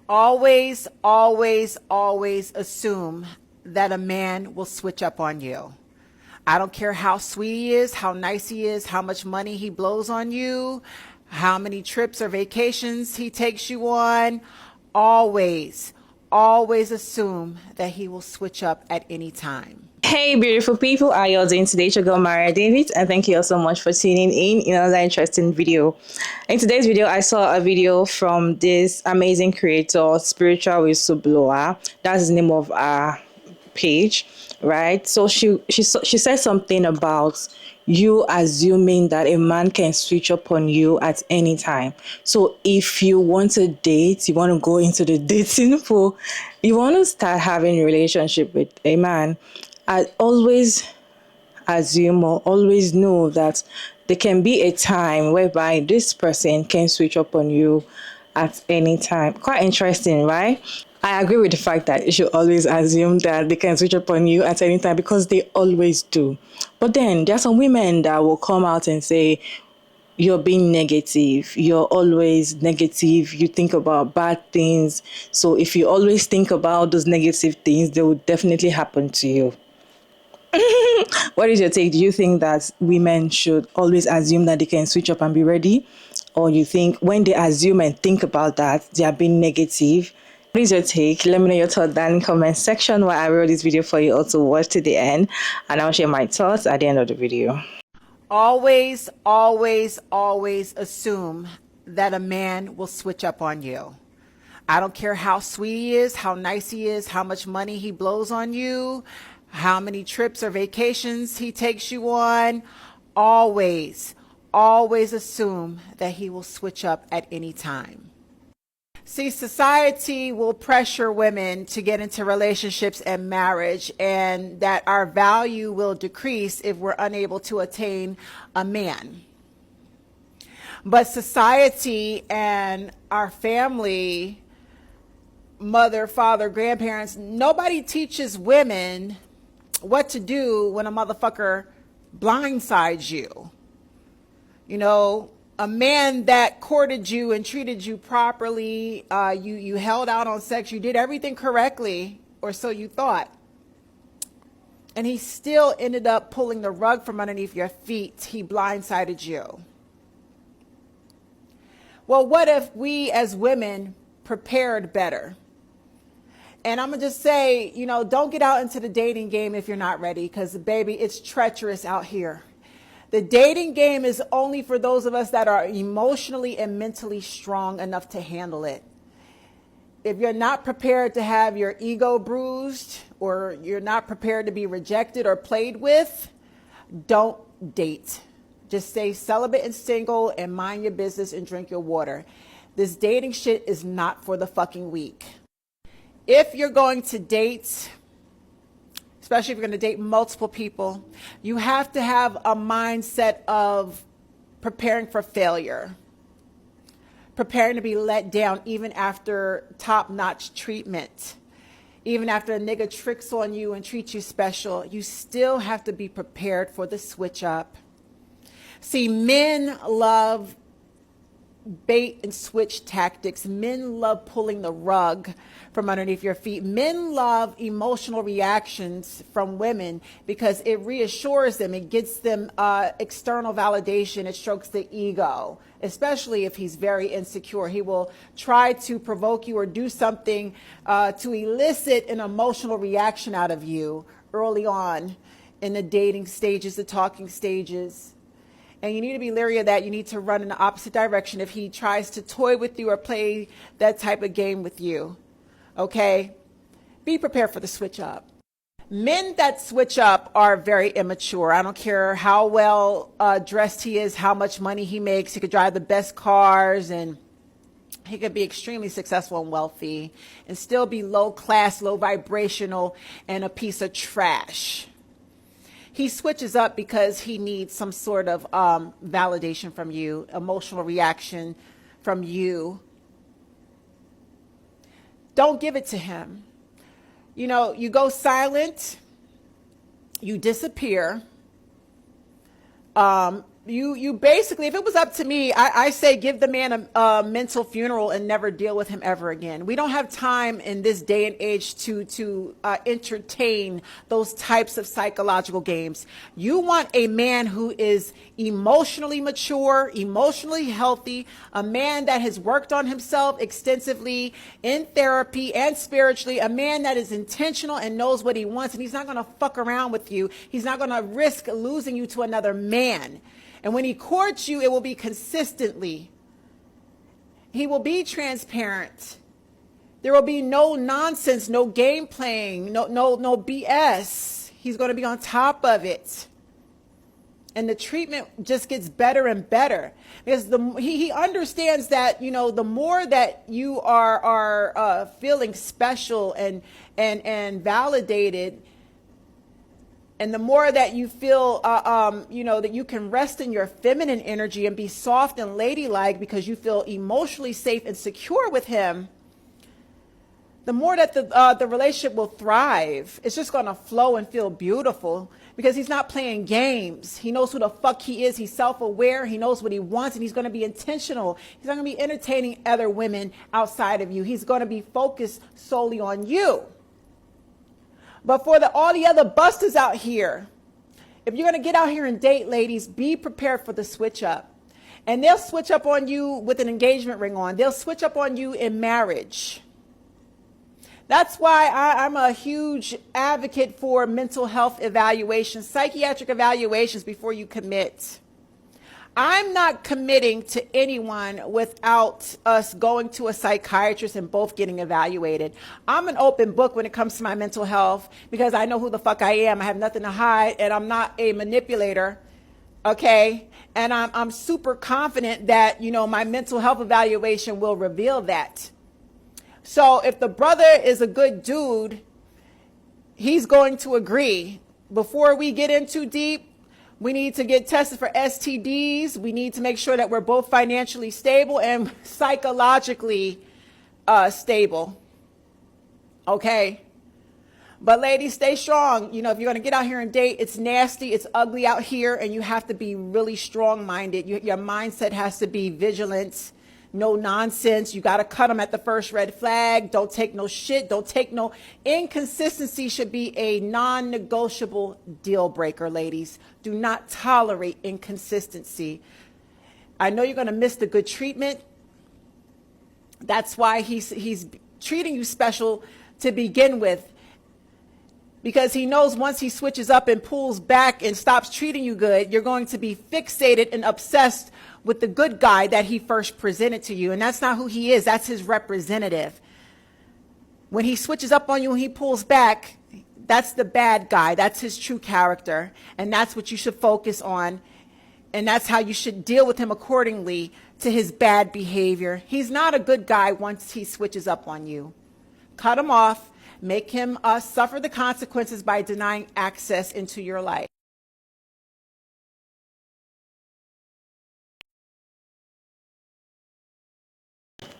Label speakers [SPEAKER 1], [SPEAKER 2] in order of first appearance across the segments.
[SPEAKER 1] Always, always, always assume that a man will switch up on you. I don't care how sweet he is, how nice he is, how much money he blows on you, how many trips or vacations he takes you on. Always, always assume that he will switch up at any time.
[SPEAKER 2] Hey, beautiful people, how are you all doing today? It's your girl, Maria David, and thank you all so much for tuning in another interesting video. In today's video, I saw a video from this amazing creator, Spiritual Whistleblower. That's the name of our page, right? So she said something about you assuming that a man can switch up on you at any time. So if you want to date, you want to go into the dating pool, you want to start having a relationship with a man, I always assume or always know that there can be a time whereby this person can switch up on you at any time. Quite interesting, right? I agree with the fact that you should always assume that they can switch up on you at any time because they always do. But then there are some women that will come out and say, you're being negative, you're always negative, you think about bad things. So if you always think about those negative things, they will definitely happen to you. What is your take? Do you think that women should always assume that they can switch up and be ready? Or you think when they assume and think about that, they are being negative? What is your take? Let me know your thoughts down in the comment section while I wrote this video for you all to watch to the end. And I'll share my thoughts at the end of the video.
[SPEAKER 1] Always, always, always assume that a man will switch up on you. I don't care how sweet he is, how nice he is, how much money he blows on you, how many trips or vacations he takes you on. Always, always assume that he will switch up at any time. See, society will pressure women to get into relationships and marriage, and that our value will decrease if we're unable to attain a man. But society and our family, mother, father, grandparents, nobody teaches women what to do when a motherfucker blindsides you. You know, a man that courted you and treated you properly, you held out on sex, you did everything correctly, or so you thought. And he still ended up pulling the rug from underneath your feet. He blindsided you. Well, what if we as women prepared better? And I'm going to just say, you know, don't get out into the dating game if you're not ready, because, baby, it's treacherous out here. The dating game is only for those of us that are emotionally and mentally strong enough to handle it. If you're not prepared to have your ego bruised, or you're not prepared to be rejected or played with, don't date. Just stay celibate and single and mind your business and drink your water. This dating shit is not for the fucking weak. If you're going to date, especially if you're going to date multiple people, you have to have a mindset of preparing for failure, preparing to be let down even after top-notch treatment. Even after a nigga tricks on you and treats you special, you still have to be prepared for the switch up. See, men love bait and switch tactics. Men love pulling the rug from underneath your feet. Men love emotional reactions from women because it reassures them. It gets them external validation. It strokes the ego, especially if he's very insecure. He will try to provoke you or do something to elicit an emotional reaction out of you early on in the dating stages, the talking stages. And you need to be leery of that. You need to run in the opposite direction if he tries to toy with you or play that type of game with you. Okay? Be prepared for the switch up. Men that switch up are very immature. I don't care how well dressed he is, how much money he makes. He could drive the best cars, and he could be extremely successful and wealthy and still be low class, low vibrational, and a piece of trash. He switches up because he needs some sort of validation from you, emotional reaction from you. Don't give it to him. You know, you go silent, you disappear, you basically, if it was up to me, I say give the man a mental funeral and never deal with him ever again. We don't have time in this day and age to entertain those types of psychological games. You want a man who is emotionally mature, emotionally healthy, a man that has worked on himself extensively in therapy and spiritually, a man that is intentional and knows what he wants, and he's not going to fuck around with you. He's not going to risk losing you to another man. And when he courts you, it will be consistently. He will be transparent. There will be no nonsense, no game playing, no BS. He's going to be on top of it. And the treatment just gets better and better, because he understands that, you know, the more that you are feeling special and validated, and the more that you feel, you know, that you can rest in your feminine energy and be soft and ladylike because you feel emotionally safe and secure with him, the more that the relationship will thrive. It's just going to flow and feel beautiful because he's not playing games. He knows who the fuck he is. He's self-aware. He knows what he wants, and he's going to be intentional. He's not going to be entertaining other women outside of you. He's going to be focused solely on you. But for all the other busters out here, if you're going to get out here and date, ladies, be prepared for the switch up. And they'll switch up on you with an engagement ring on. They'll switch up on you in marriage. That's why I'm a huge advocate for mental health evaluations, psychiatric evaluations before you commit. I'm not committing to anyone without us going to a psychiatrist and both getting evaluated. I'm an open book when it comes to my mental health because I know who the fuck I am. I have nothing to hide, and I'm not a manipulator, okay? And I'm super confident that, you know, my mental health evaluation will reveal that. So if the brother is a good dude, he's going to agree. Before we get in too deep, we need to get tested for STDs. We need to make sure that we're both financially stable and psychologically stable. Okay? But ladies, stay strong. You know, if you're going to get out here and date, it's nasty, it's ugly out here, and you have to be really strong-minded. Your mindset has to be vigilant. No nonsense. You got to cut them at the first red flag. Don't take no shit. Don't take no inconsistency. Should be a non-negotiable deal breaker, ladies. Do not tolerate inconsistency. I know you're going to miss the good treatment. That's why he's treating you special to begin with, because he knows once he switches up and pulls back and stops treating you good, you're going to be fixated and obsessed with the good guy that he first presented to you. And that's not who he is. That's his representative. When he switches up on you and he pulls back, that's the bad guy. That's his true character. And that's what you should focus on. And that's how you should deal with him accordingly to his bad behavior. He's not a good guy once he switches up on you. Cut him off. Make him suffer the consequences by denying access into your life.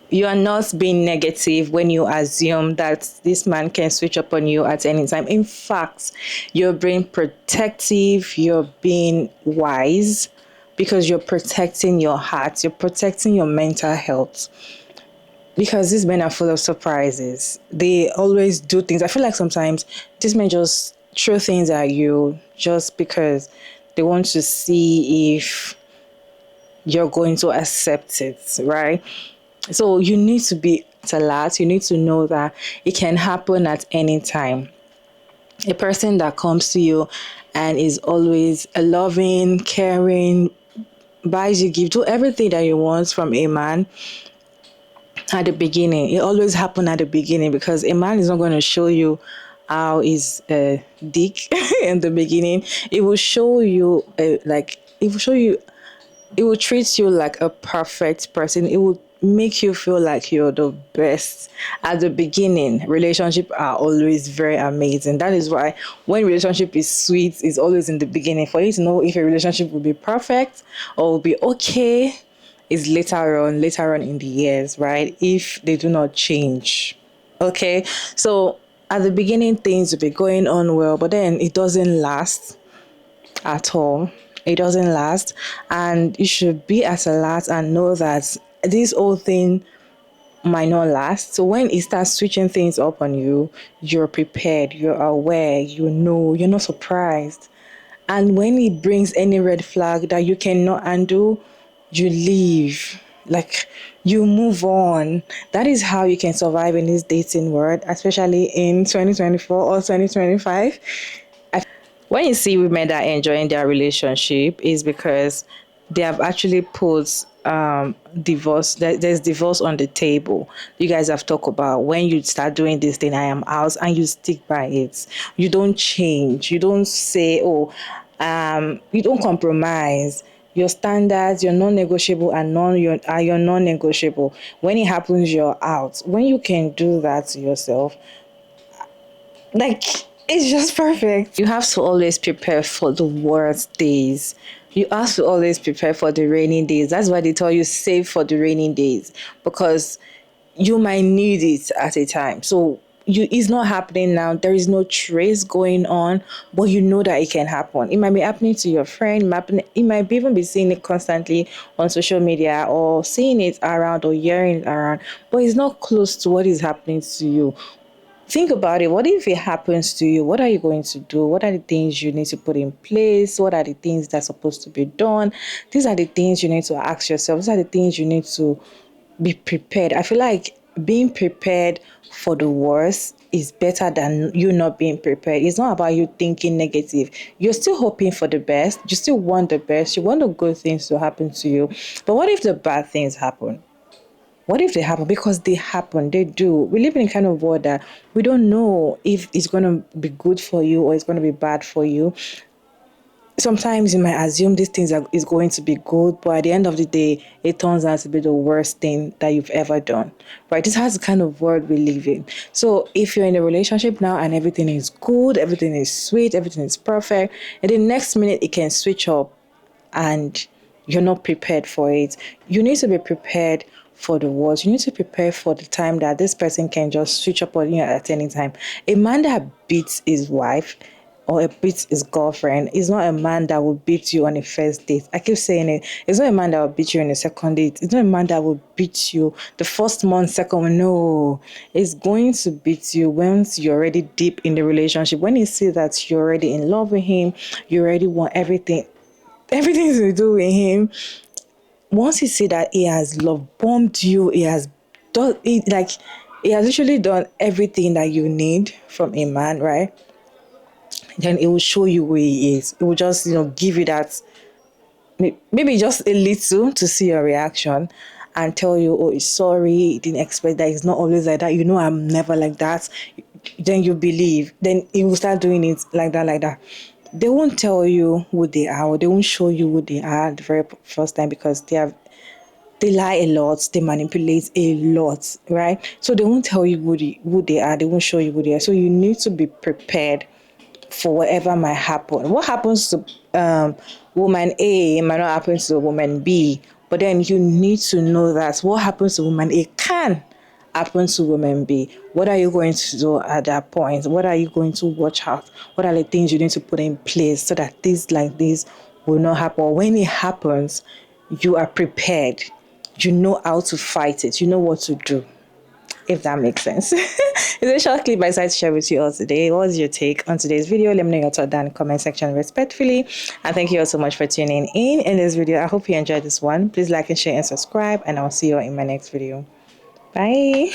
[SPEAKER 2] You are not being negative when you assume that this man can switch up on you at any time. In fact, you're being protective, you're being wise, because you're protecting your heart, you're protecting your mental health. Because these men are full of surprises. They always do things. I feel like sometimes these men just throw things at you just because they want to see if you're going to accept it, right? So you need to be alert. You need to know that it can happen at any time. A person that comes to you and is always a loving, caring, buys you gift, do everything that you want from a man at the beginning. It always happens at the beginning, because a man is not going to show you how is a dick in the beginning. It will show you it will treat you like a perfect person. It will make you feel like you're the best. At the beginning, relationships are always very amazing. That is why when relationship is sweet, it's always in the beginning. For you to know if a relationship will be perfect or will be okay is later on in the years, right? If they do not change. Okay. So at the beginning, things will be going on well, but then it doesn't last at all. It doesn't last, and you should be at alert and know that this whole thing might not last. So when it starts switching things up on you, you're prepared, you're aware, you know, you're not surprised. And when it brings any red flag that you cannot undo, you leave. Like, you move on. That is how you can survive in this dating world, especially in 2024 or 2025. When you see women that are enjoying their relationship, is because they have actually put divorce. There's divorce on the table. You guys have talked about when you start doing this thing, I am out, and you stick by it. You don't change. You don't say, oh, you don't compromise. Your standards, your non-negotiable, and your non-negotiable. When it happens, you're out. When you can do that to yourself, like, it's just perfect. You have to always prepare for the worst days. You have to always prepare for the rainy days. That's why they tell you save for the rainy days, because you might need it at a time. So it's not happening now. There is no trace going on, but you know that it can happen. It might be happening to your friend. It might be even be seeing it constantly on social media, or seeing it around, or hearing it around, but it's not close to what is happening to you. Think about it. What if it happens to you? What are you going to do? What are the things you need to put in place? What are the things that are supposed to be done? These are the things you need to ask yourself. These are the things you need to be prepared. I feel like being prepared for the worst is better than you not being prepared. It's not about you thinking negative. You're still hoping for the best. You still want the best. You want the good things to happen to you. But what if the bad things happen? What if they happen? Because they happen, they do. We live in a kind of world that we don't know if it's going to be good for you or it's going to be bad for you. Sometimes you might assume these things is going to be good, but at the end of the day, it turns out to be the worst thing that you've ever done. Right? This has the kind of world we live in. So if you're in a relationship now and everything is good, everything is sweet, everything is perfect, and the next minute it can switch up and you're not prepared for it. You need to be prepared for the worst. You need to prepare for the time that this person can just switch up on you at any time. A man that beats his wife or beats his girlfriend is not a man that will beat you on a first date. I keep saying it. It's not a man that will beat you on a second date. It's not a man that will beat you the first month, second month. No, it's going to beat you once you're already deep in the relationship. When you see that you're already in love with him, you already want everything to do with him. Once you see that he has love bombed you, he has done it, like, he has literally done everything that you need from a man, right? Then it will show you who he is. It will just, give you that, maybe just a little, to see your reaction, and tell you, oh, he's sorry, he didn't expect that, he's not always like that, I'm never like that. Then you believe, then he will start doing it like that, like that. They won't tell you who they are, or they won't show you who they are the very first time, because they lie a lot, they manipulate a lot, right? So they won't tell you who they are, they won't show you who they are. So you need to be prepared for whatever might happen. What happens to woman A might not happen to woman B, but then you need to know that what happens to woman A can happen to woman B. What are you going to do at that point? What are you going to watch out? What are the things you need to put in place so that things like this will not happen? When it happens, you are prepared. You know how to fight it. You know what to do, if that makes sense. It's a short clip I decided to share with you all today. What was your take on today's video? Let me know your thought down in the comment section respectfully. And thank you all so much for tuning in this video. I hope you enjoyed this one. Please like and share and subscribe, and I'll see you all in my next video. Bye.